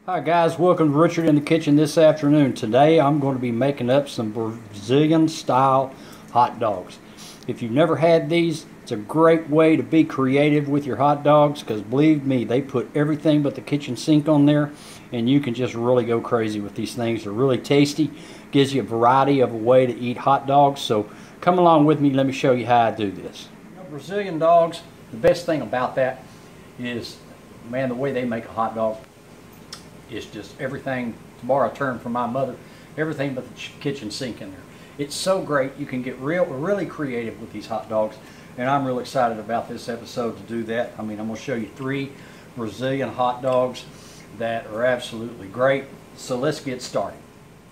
Hi guys, welcome to Richard in the Kitchen this afternoon. Today I'm going to be making up some Brazilian style hot dogs. If you've never had these, it's a great way to be creative with your hot dogs, because believe me, they put everything but the kitchen sink on there and you can just really go crazy with these things. They're really tasty, gives you a variety of a way to eat hot dogs. So come along with me, let me show you how I do this. Brazilian dogs, the best thing about that is, man, the way they make a hot dog. It's just everything, to borrow a term from my mother, everything but the kitchen sink in there. It's so great. You can get really creative with these hot dogs, and I'm real excited about this episode to do that. I mean, I'm going to show you 3 Brazilian hot dogs that are absolutely great. So let's get started.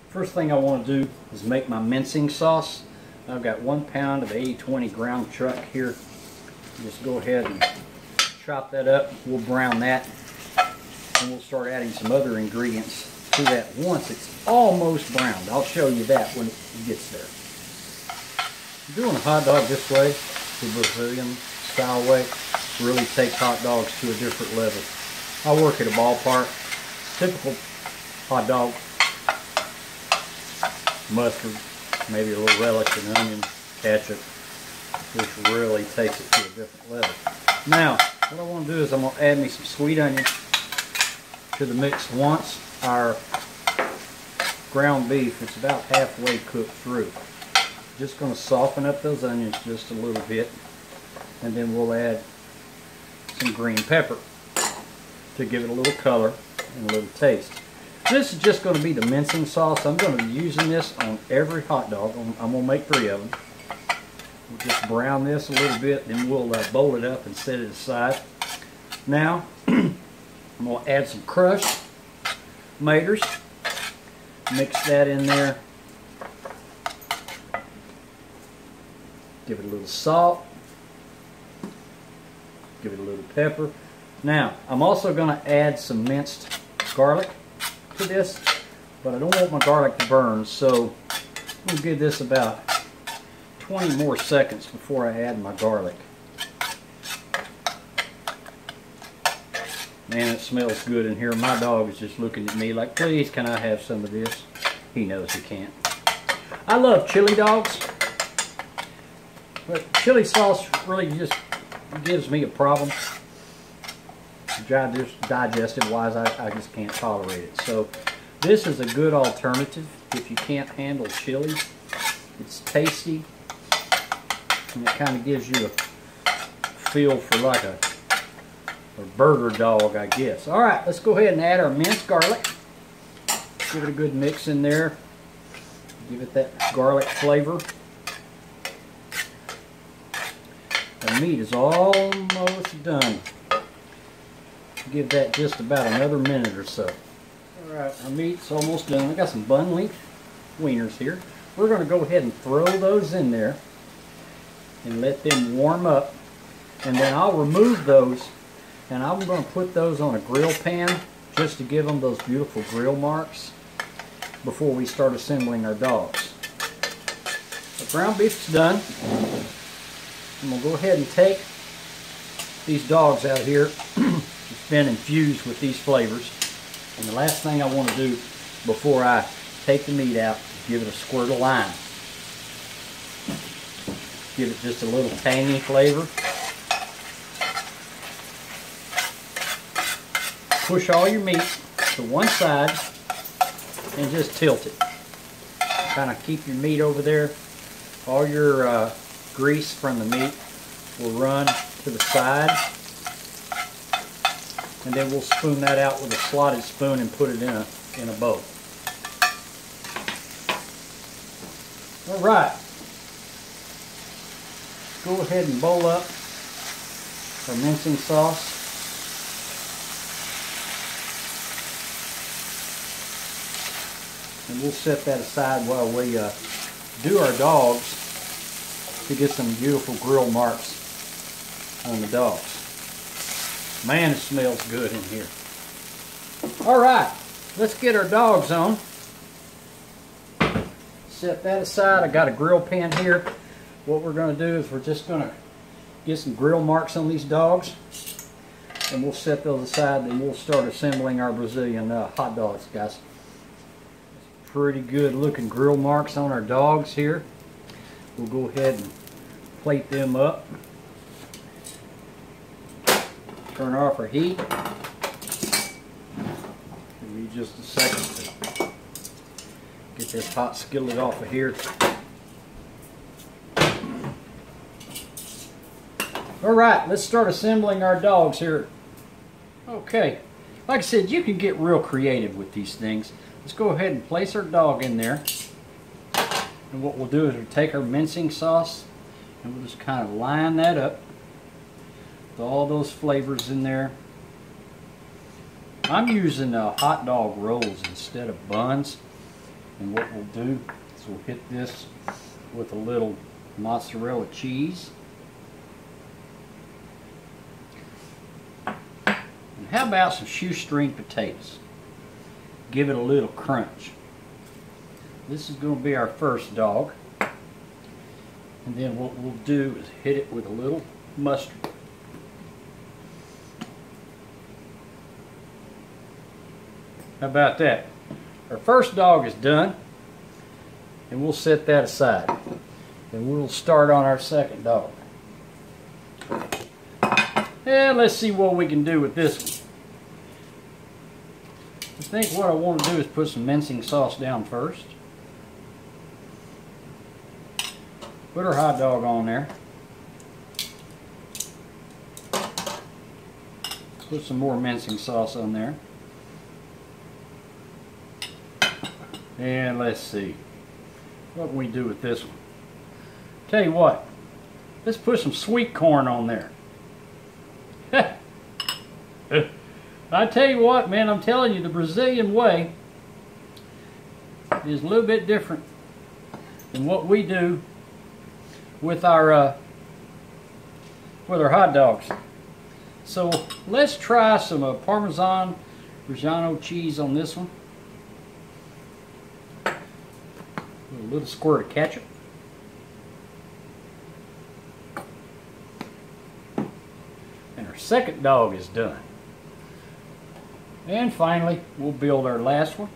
First thing I want to do is make my mincing sauce. I've got 1 pound of 80/20 ground chuck here. Just go ahead and chop that up. We'll brown that. And we'll start adding some other ingredients to that once it's almost browned. I'll show you that when it gets there. Doing a hot dog this way, the Brazilian style way, really takes hot dogs to a different level. I work at a ballpark. Typical hot dog, mustard, maybe a little relish and onion, ketchup. This really takes it to a different level. Now, what I want to do is I'm going to add me some sweet onion to the mix once our ground beef is about halfway cooked through. Just going to soften up those onions just a little bit, and then we'll add some green pepper to give it a little color and a little taste. This is just going to be the mincing sauce. I'm going to be using this on every hot dog. I'm going to make 3 of them. We'll just brown this a little bit, then we'll bowl it up and set it aside. Now, I'm going to add some crushed tomatoes, mix that in there, give it a little salt, give it a little pepper. Now, I'm also going to add some minced garlic to this, but I don't want my garlic to burn, so I'm going to give this about 20 more seconds before I add my garlic. Man, it smells good in here. My dog is just looking at me like, please, can I have some of this? He knows he can't. I love chili dogs, but chili sauce really just gives me a problem. Digestive wise, I just can't tolerate it. So this is a good alternative if you can't handle chili. It's tasty, and it kind of gives you a feel for like a burger dog, I guess. All right, let's go ahead and add our minced garlic. Give it a good mix in there. Give it that garlic flavor. The meat is almost done. Give that just about another minute or so. All right, our meat's almost done. I got some bun length wieners here. We're going to go ahead and throw those in there and let them warm up, and then I'll remove those. And I'm going to put those on a grill pan just to give them those beautiful grill marks before we start assembling our dogs. The ground beef's done. I'm going to go ahead and take these dogs out here. It's been infused with these flavors. And the last thing I want to do before I take the meat out is give it a squirt of lime. Give it just a little tangy flavor. Push all your meat to one side and just tilt it. Kind of keep your meat over there. All your grease from the meat will run to the side. And then we'll spoon that out with a slotted spoon and put it in a bowl. All right. Go ahead and bowl up our mincing sauce. And we'll set that aside while we do our dogs to get some beautiful grill marks on the dogs. Man, it smells good in here. All right, let's get our dogs on. Set that aside. I got a grill pan here. What we're going to do is we're just going to get some grill marks on these dogs. And we'll set those aside, and we'll start assembling our Brazilian hot dogs, guys. Pretty good looking grill marks on our dogs here. We'll go ahead and plate them up. Turn off our heat. Give me just a second to get this hot skillet off of here. Alright, let's start assembling our dogs here. Okay, like I said, you can get real creative with these things. Let's go ahead and place our dog in there. And what we'll do is we'll take our mincing sauce and we'll just kind of line that up with all those flavors in there. I'm using hot dog rolls instead of buns. And what we'll do is we'll hit this with a little mozzarella cheese. And how about some shoestring potatoes? Give it a little crunch. This is going to be our first dog. And then what we'll do is hit it with a little mustard. How about that? Our first dog is done. And we'll set that aside. And we'll start on our second dog. And let's see what we can do with this one. I think what I want to do is put some mincing sauce down first. Put our hot dog on there. Put some more mincing sauce on there. And let's see. What can we do with this one? Tell you what. Let's put some sweet corn on there. I tell you what, man, I'm telling you, the Brazilian way is a little bit different than what we do with our hot dogs. So let's try some Parmesan Reggiano cheese on this one. A little squirt of ketchup. And our second dog is done. And finally, we'll build our last one.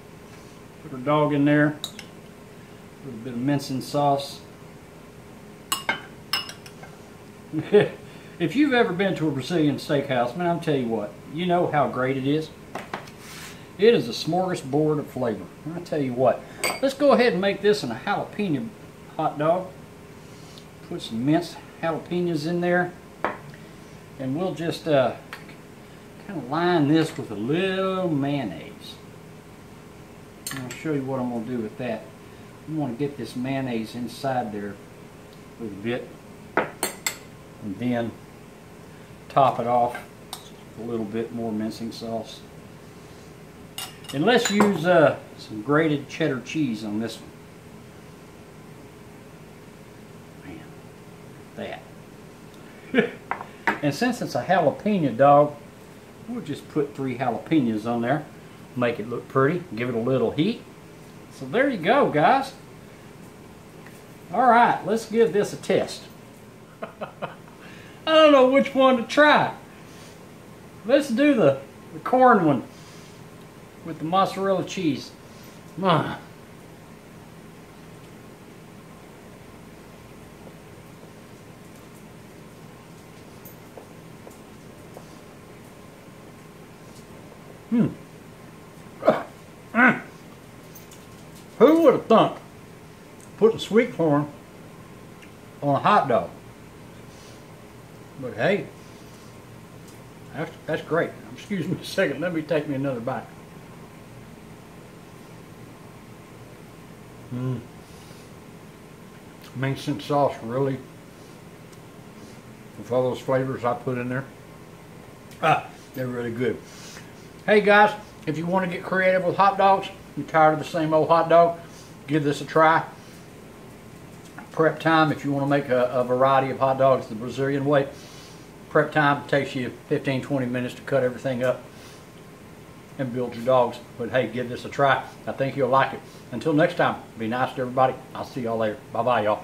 Put our dog in there. A little bit of mincing sauce. If you've ever been to a Brazilian steakhouse, man, I'm telling you what, you know how great it is. It is a smorgasbord of flavor. I tell you what, let's go ahead and make this in a jalapeno hot dog. Put some minced jalapenos in there. And we'll just kind of line this with a little mayonnaise. And I'll show you what I'm going to do with that. I'm going to get this mayonnaise inside there a little bit. And then top it off with a little bit more mincing sauce. And let's use some grated cheddar cheese on this one. Man, that. And since it's a jalapeno dog, we'll just put 3 jalapenos on there. Make it look pretty. Give it a little heat. So there you go, guys. Alright, let's give this a test. I don't know which one to try. Let's do the corn one with the mozzarella cheese. Come on. Who would have thought putting sweet corn on a hot dog? But hey, that's great. Excuse me a second. Let me take me another bite. Mincing sauce, really, with all those flavors I put in there. They're really good. Hey guys, if you want to get creative with hot dogs, you're tired of the same old hot dog, give this a try. Prep time, if you want to make a variety of hot dogs the Brazilian way, prep time takes you 15-20 minutes to cut everything up and build your dogs. But hey, give this a try. I think you'll like it. Until next time, be nice to everybody. I'll see y'all later. Bye-bye, y'all.